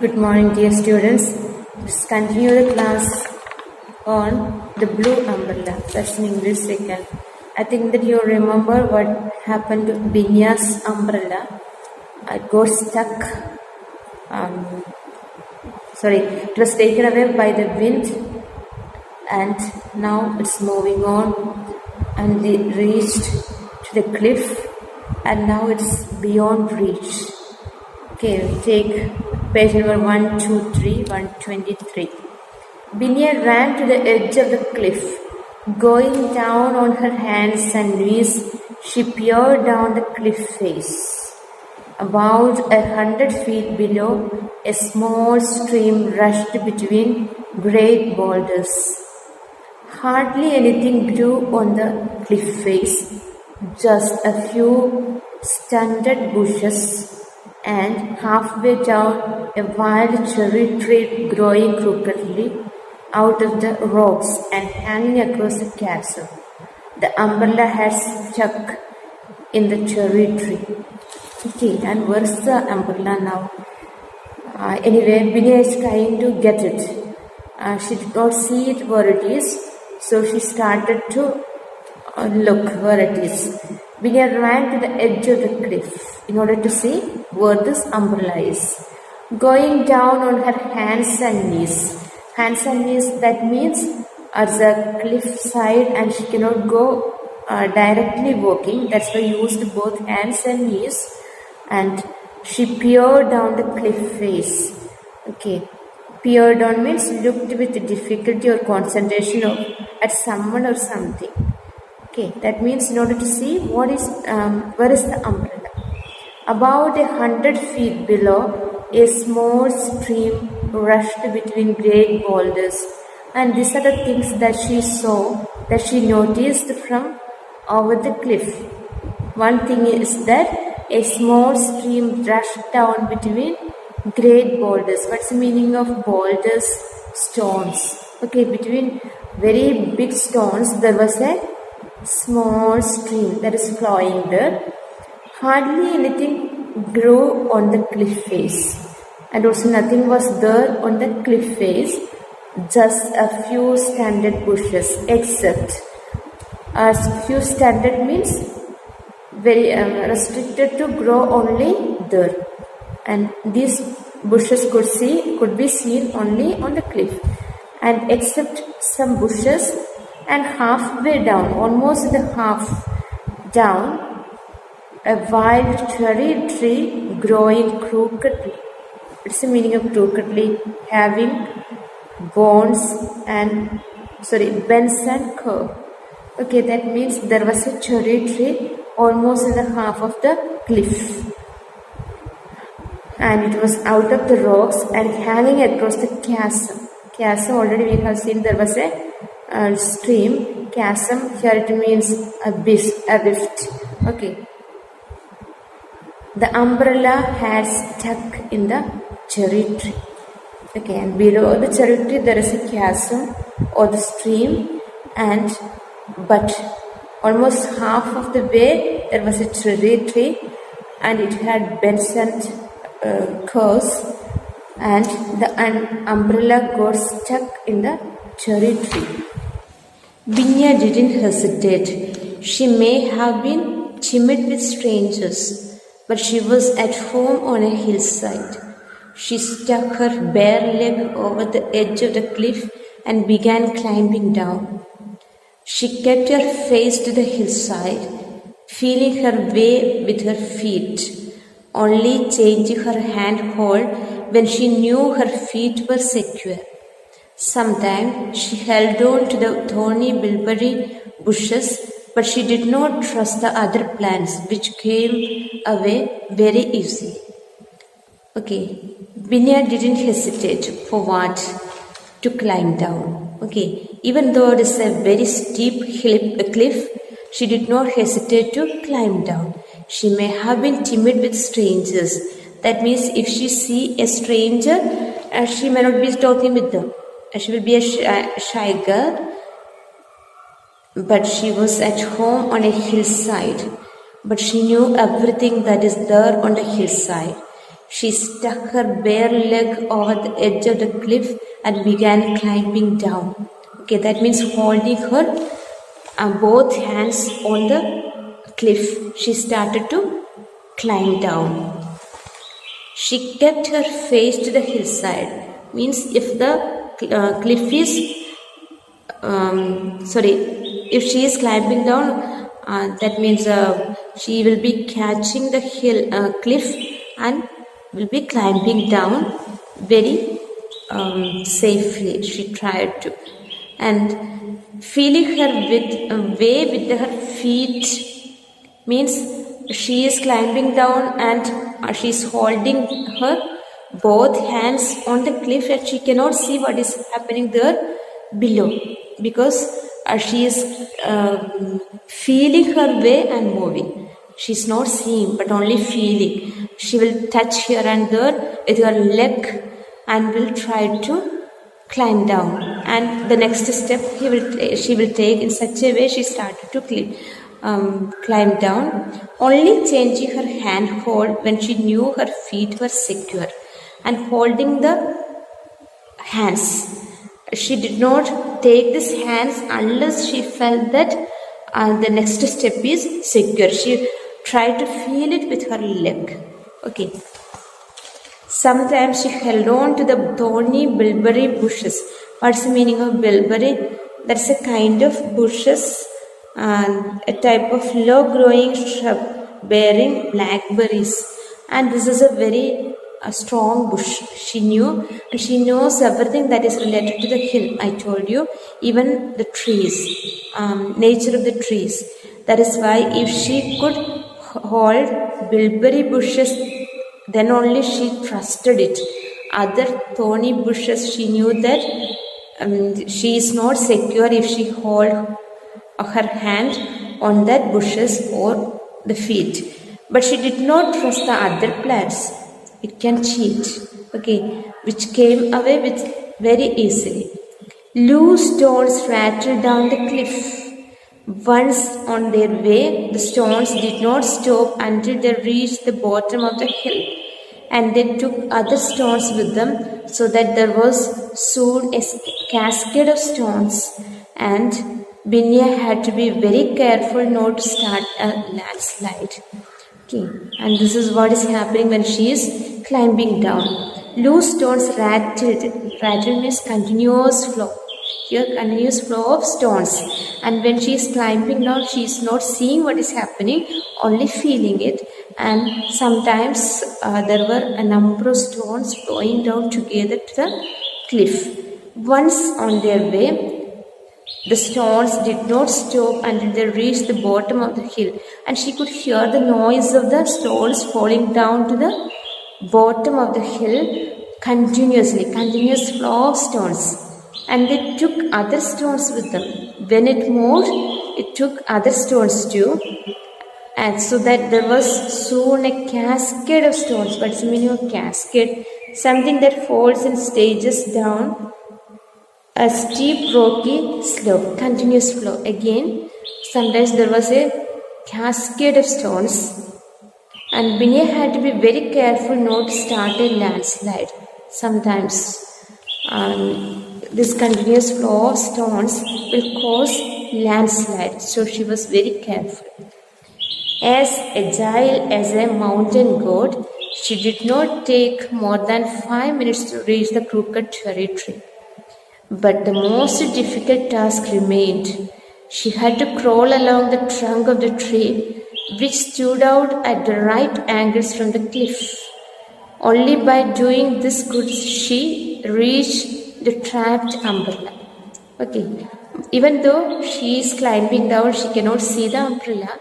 Good morning, dear students. Let's continue the class on the blue umbrella. That's in English second. I think that you remember what happened to Binya's umbrella. It got stuck. It was taken away by the wind, and now it's moving on, and it reached to the cliff, and now it's beyond reach. Okay, we'll take page number 123. Binya ran to the edge of the cliff. Going down on her hands and knees, she peered down the cliff face. About 100 feet below, a small stream rushed between great boulders. Hardly anything grew on the cliff face, just a few stunted bushes, and halfway down a wild cherry tree growing crookedly out of the rocks and hanging across the chasm. The umbrella had stuck in the cherry tree. Okay, and where's the umbrella now? Anyway, Binya is trying to get it. She did not see it where it is, so she started to look where it is. Binya ran to the edge of the cliff in order to see where this umbrella is. Going down on her hands and knees. Hands and knees, that means at the cliff side, and she cannot go directly walking. That's why you used both hands and knees. And she peered down the cliff face. Okay. Peered down means looked with difficulty or concentration at someone or something. Okay, that means in order to see where is the umbrella. About 100 feet below, a small stream rushed between great boulders, and these are the things that she saw, that she noticed from over the cliff. One thing is that a small stream rushed down between great boulders. What's the meaning of boulders? Stones. Okay, between very big stones there was a small stream that is flowing there. Hardly anything grew on the cliff face, and also nothing was there on the cliff face, just a few standard bushes, except as few standard means very restricted to grow only there, and these bushes could be seen only on the cliff, and except some bushes, and halfway down, almost the half down, a wild cherry tree growing crookedly. What's the meaning of crookedly? Having bends and curve. Okay, that means there was a cherry tree almost in the half of the cliff, and it was out of the rocks and hanging across the chasm. Chasm, already we have seen there was a stream. Chasm, here it means a rift. Okay. The umbrella had stuck in the cherry tree. Okay, and below the cherry tree there is a chasm or the stream, but almost half of the way there was a cherry tree, and it had bends and curves, and the umbrella got stuck in the cherry tree. Binya didn't hesitate. She may have been timid with strangers, but she was at home on a hillside. She stuck her bare leg over the edge of the cliff and began climbing down. She kept her face to the hillside, feeling her way with her feet, only changing her handhold when she knew her feet were secure. Sometimes she held on to the thorny bilberry bushes, but she did not trust the other plants, which came away very easily. Okay, Binya didn't hesitate for what? To climb down. Okay, even though it is a very steep cliff, she did not hesitate to climb down. She may have been timid with strangers. That means if she see a stranger, she may not be talking with them. She will be a shy girl. But she was at home on a hillside. But she knew everything that is there on the hillside. She stuck her bare leg over the edge of the cliff and began climbing down. Okay, that means holding her both hands on the cliff. She started to climb down. She kept her face to the hillside. Means if the cliff is, if she is climbing down, that means she will be catching the cliff and will be climbing down very safely. She tried to, and feeling her way with her feet, means she is climbing down and she is holding her both hands on the cliff and she cannot see what is happening there below, because she is feeling her way and moving. She is not seeing but only feeling. She will touch here and there with her leg and will try to climb down, and the next step she will take in such a way. She started to climb down, only changing her hand hold when she knew her feet were secure and holding the hands. She did not take these hands unless she felt that the next step is secure. She tried to feel it with her leg. Okay. Sometimes she held on to the thorny bilberry bushes. What's the meaning of bilberry? That's a kind of bushes, a type of low-growing shrub bearing blackberries. And this is a very strong bush. She knew, and she knows everything that is related to the hill. I told you, even the trees, nature of the trees. That is why if she could hold bilberry bushes, then only she trusted it. Other thorny bushes, she knew that she is not secure if she hold her hand on that bushes or the feet. But she did not trust the other plants. It can cheat, okay, which came away with very easily. Loose stones rattled down the cliff. Once on their way, the stones did not stop until they reached the bottom of the hill, and they took other stones with them, so that there was soon a cascade of stones, and Binya had to be very careful not to start a landslide. Okay, and this is what is happening when she is climbing down. Loose stones rattled. Rattle means continuous flow. Here, continuous flow of stones. And when she is climbing down, she is not seeing what is happening, only feeling it. And sometimes there were a number of stones flowing down together to the cliff. Once on their way, the stones did not stop until they reached the bottom of the hill, and she could hear the noise of the stones falling down to the bottom of the hill continuously, continuous flow of stones. And they took other stones with them. When it moved, it took other stones too, and so that there was soon a cascade of stones. What's the meaning of cascade? Something that falls in stages down a steep rocky slope, continuous flow. Again, sometimes there was a cascade of stones, and Binya had to be very careful not to start a landslide. Sometimes this continuous flow of stones will cause landslide, so she was very careful. As agile as a mountain goat, she did not take more than 5 minutes to reach the crooked cherry tree. But the most difficult task remained. She had to crawl along the trunk of the tree, which stood out at the right angles from the cliff. Only by doing this could she reach the trapped umbrella. Okay, even though she is climbing down, she cannot see the umbrella.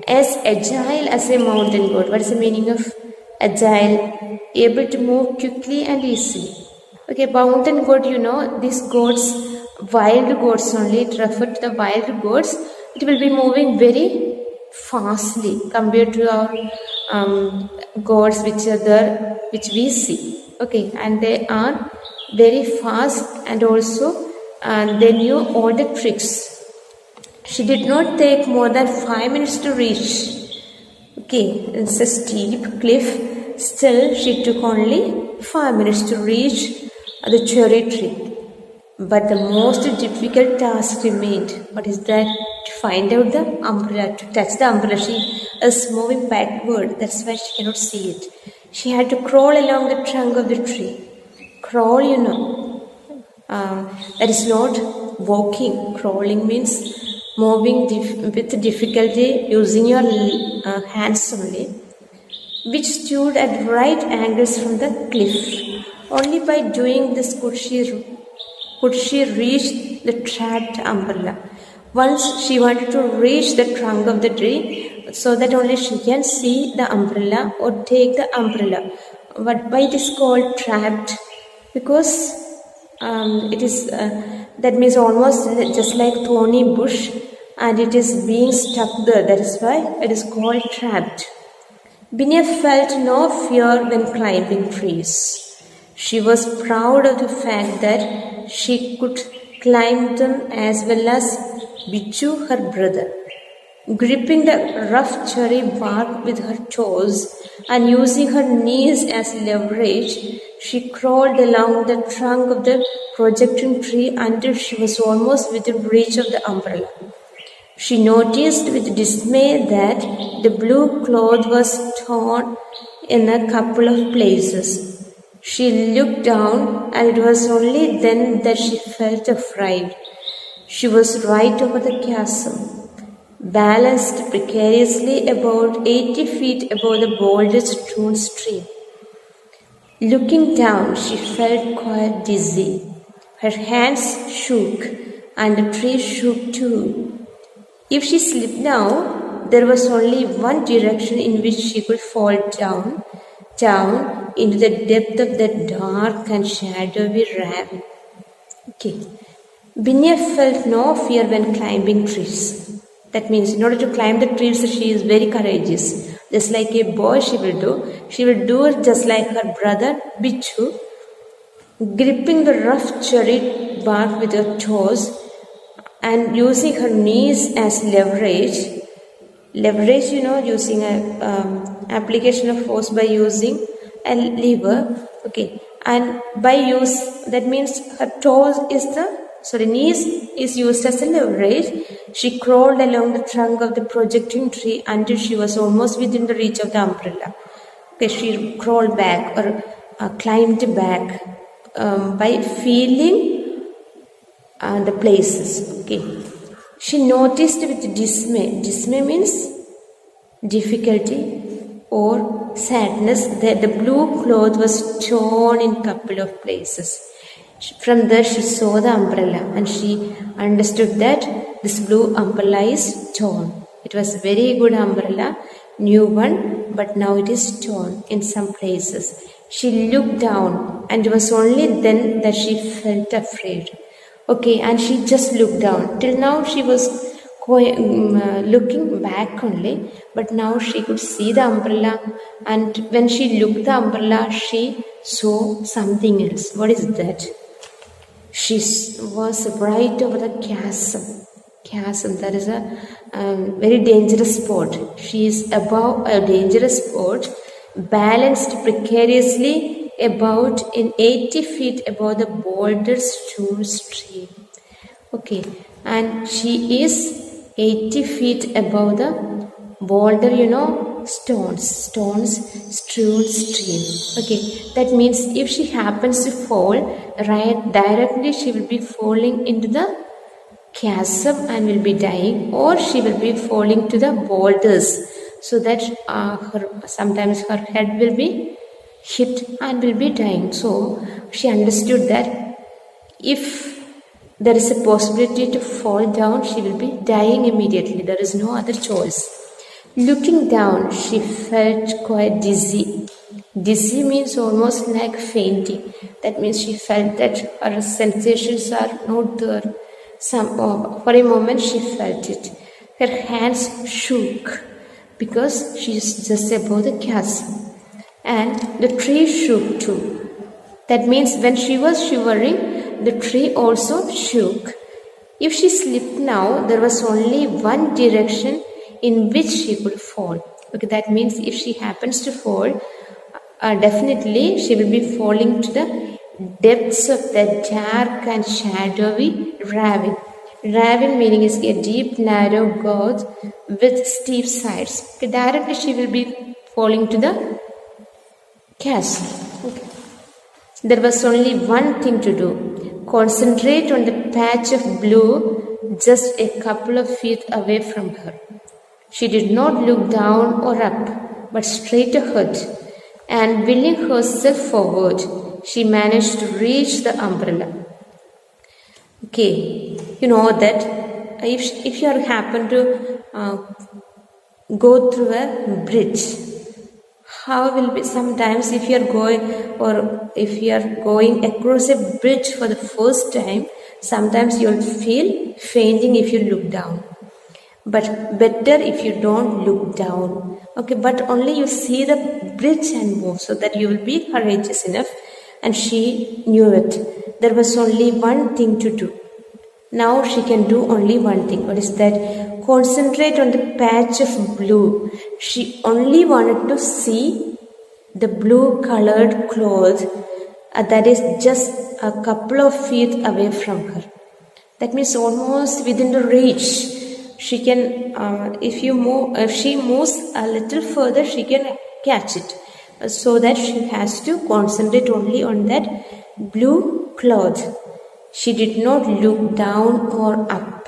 As agile as a mountain goat. What is the meaning of agile? Able to move quickly and easily. Okay, mountain goat, these goats, wild goats only, it refers to the wild goats. It will be moving very fastly compared to our goats which we see. Okay, and they are very fast, and also they knew all the tricks. She did not take more than 5 minutes to reach. Okay, it's a steep cliff. Still, she took only 5 minutes to reach the cherry tree. But the most difficult task remained. What is that? To find out the umbrella, to touch the umbrella. She is moving backward, that's why she cannot see it. She had to crawl along the trunk of the tree. Crawl, that is not walking. Crawling means moving with difficulty using your hands only, which stood at right angles from the cliff. Only by doing this could she reach the trapped umbrella. Once she wanted to reach the trunk of the tree so that only she can see the umbrella or take the umbrella. But why it is called trapped? Because it is that means almost just like thorny bush, and it is being stuck there. That is why it is called trapped. Binia felt no fear when climbing trees. She was proud of the fact that she could climb them as well as Bichu, her brother. Gripping the rough cherry bark with her toes and using her knees as leverage, she crawled along the trunk of the projecting tree until she was almost within reach of the umbrella. She noticed with dismay that the blue cloth was torn in a couple of places. She looked down, and it was only then that she felt afraid. She was right over the chasm, balanced precariously about 80 feet above the boulder-strewn stream. Looking down, she felt quite dizzy. Her hands shook, and the tree shook too. If she slipped now, there was only one direction in which she could fall down into the depth of that dark and shadowy ravine. Okay. Binya felt no fear when climbing trees. That means in order to climb the trees, she is very courageous. Just like a boy she will do it just like her brother Bichu, gripping the rough cherry bark with her toes and using her knees as leverage. Leverage, using a application of force by using a lever. Okay, and by use, that means her toes knees is used as a leverage. She crawled along the trunk of the projecting tree until she was almost within the reach of the umbrella. Okay, she crawled back or climbed back by feeling the places. Okay, she noticed with dismay. Dismay means difficulty or sadness that the blue cloth was torn in couple of places. From there she saw the umbrella and she understood that this blue umbrella is torn. It was a very good umbrella, new one, but now it is torn in some places. She looked down, and it was only then that she felt afraid. Okay, and she just looked down. Till now she was looking back only, but now she could see the umbrella, and when she looked the umbrella, she saw something else. What is that? She was right over the chasm. Chasm, that is a very dangerous spot. She is above a dangerous spot, balanced precariously about in 80 feet above the boulder-strewn stream. Okay, and she is 80 feet above the boulder, stones strewn stream. Okay, that means if she happens to fall right directly, she will be falling into the chasm and will be dying, or she will be falling to the boulders, so that sometimes her head will be hit and will be dying. So she understood that if there is a possibility to fall down, she will be dying immediately. There is no other choice. Looking down, she felt quite dizzy. Dizzy means almost like fainting. That means she felt that her sensations are not there. For a moment she felt it. Her hands shook because she is just above the chasm. And the tree shook too. That means when she was shivering, the tree also shook. If she slipped now, there was only one direction in which she could fall. Okay, that means if she happens to fall, definitely she will be falling to the depths of the dark and shadowy ravine. Ravine meaning is a deep, narrow gorge with steep sides. Okay, directly she will be falling to the chasm. Okay. There was only one thing to do. Concentrate on the patch of blue just a couple of feet away from her. She did not look down or up, but straight ahead, and wheeling herself forward, she managed to reach the umbrella. Okay, you know that if you happen to go through a bridge, how will be sometimes if you are going or if you are going across a bridge for the first time, sometimes you will feel fainting if you look down. But better if you don't look down. Okay, but only you see the bridge and move so that you will be courageous enough. And she knew it. There was only one thing to do. Now she can do only one thing. What is that? Concentrate on the patch of blue. She only wanted to see the blue colored cloth that is just a couple of feet away from her. That means almost within the reach. She can, if she moves a little further, she can catch it. So that she has to concentrate only on that blue cloth. She did not look down or up.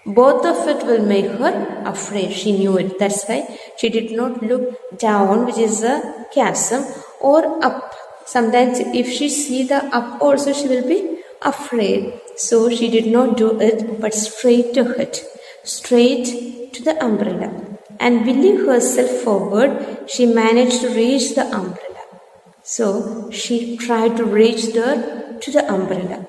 Both of it will make her afraid. She knew it. That's why she did not look down, which is a chasm, or up. Sometimes if she see the up also, she will be afraid. So she did not do it, but straight ahead. Straight to the umbrella, and wheeling herself forward, she managed to reach the umbrella. So she tried to reach there to the umbrella.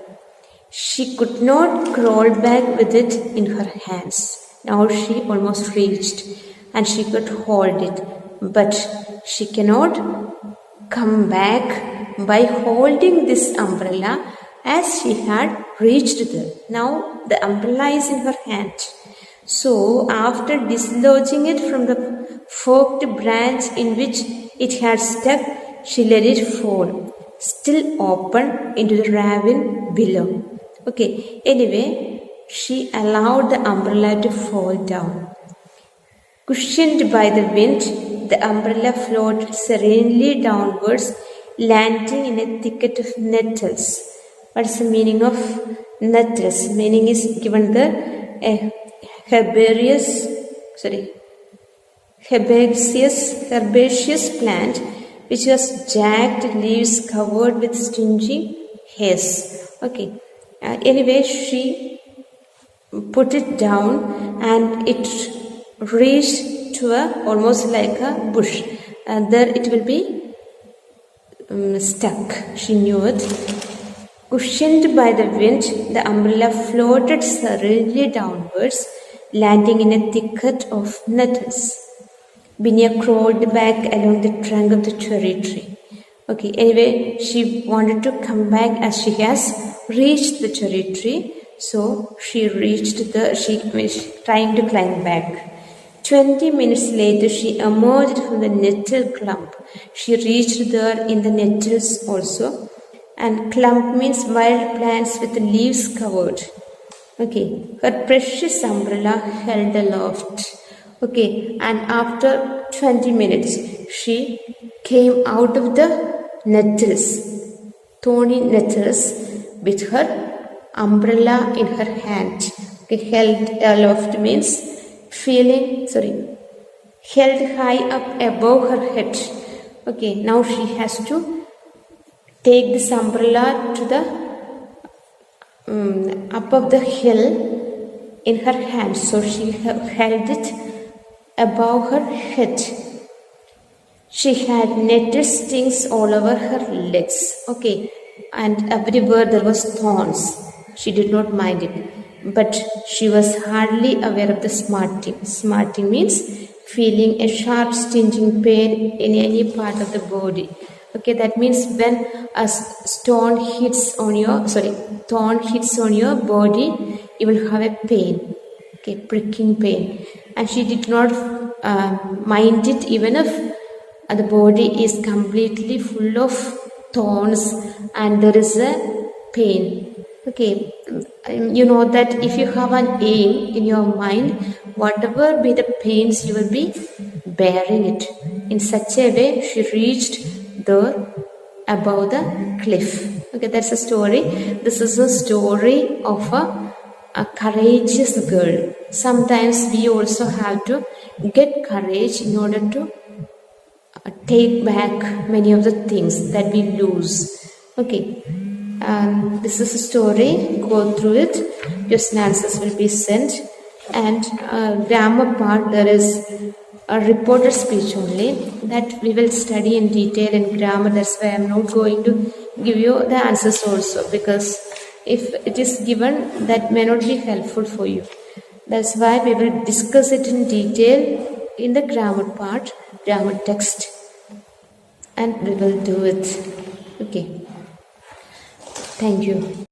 She could not crawl back with it in her hands. Now she almost reached and she could hold it, but she cannot come back by holding this umbrella as she had reached there. Now the umbrella is in her hand. So, after dislodging it from the forked branch in which it had stuck, she let it fall, still open, into the ravine below. Okay, anyway, she allowed the umbrella to fall down. Cushioned by the wind, the umbrella floated serenely downwards, landing in a thicket of nettles. What is the meaning of nettles? Meaning is given the herbaceous plant which has jagged leaves covered with stinging hairs. Okay. Anyway, she put it down and it reached to almost like a bush. And there it will be stuck. She knew it. Cushioned by the wind, the umbrella floated serenely downwards, landing in a thicket of nettles. Binia crawled back along the trunk of the cherry tree. Okay, anyway, she wanted to come back as she has reached the cherry tree. So she was trying to climb back. 20 minutes later, she emerged from the nettle clump. She reached there in the nettles also. And clump means wild plants with the leaves covered. Okay, her precious umbrella held aloft. Okay, and after 20 minutes, she came out of the nettles, thorny nettles, with her umbrella in her hand. Okay, held aloft means held high up above her head. Okay, now she has to take this umbrella to the up of the hill in her hand. So she held it above her head. She had netted stings all over her legs. Okay, and everywhere there was thorns. She did not mind it, but she was hardly aware of the smarting. Smarting means feeling a sharp stinging pain in any part of the body. Okay, that means when a thorn hits on your body, you will have a pain. Okay, pricking pain. And she did not mind it even if the body is completely full of thorns and there is a pain. Okay, you know that if you have an aim in your mind, whatever be the pains, you will be bearing it. In such a way, she reached there above the cliff. Okay, that's a story. This is a story of a courageous girl. Sometimes we also have to get courage in order to take back many of the things that we lose. Okay, this is a story. Go through it. Question answers will be sent. And grammar part, there is a reported speech only that we will study in detail in grammar. That's why I'm not going to give you the answers also, because if it is given, that may not be helpful for you. That's why we will discuss it in detail in the grammar part, grammar text, and we will do it. Okay, thank you.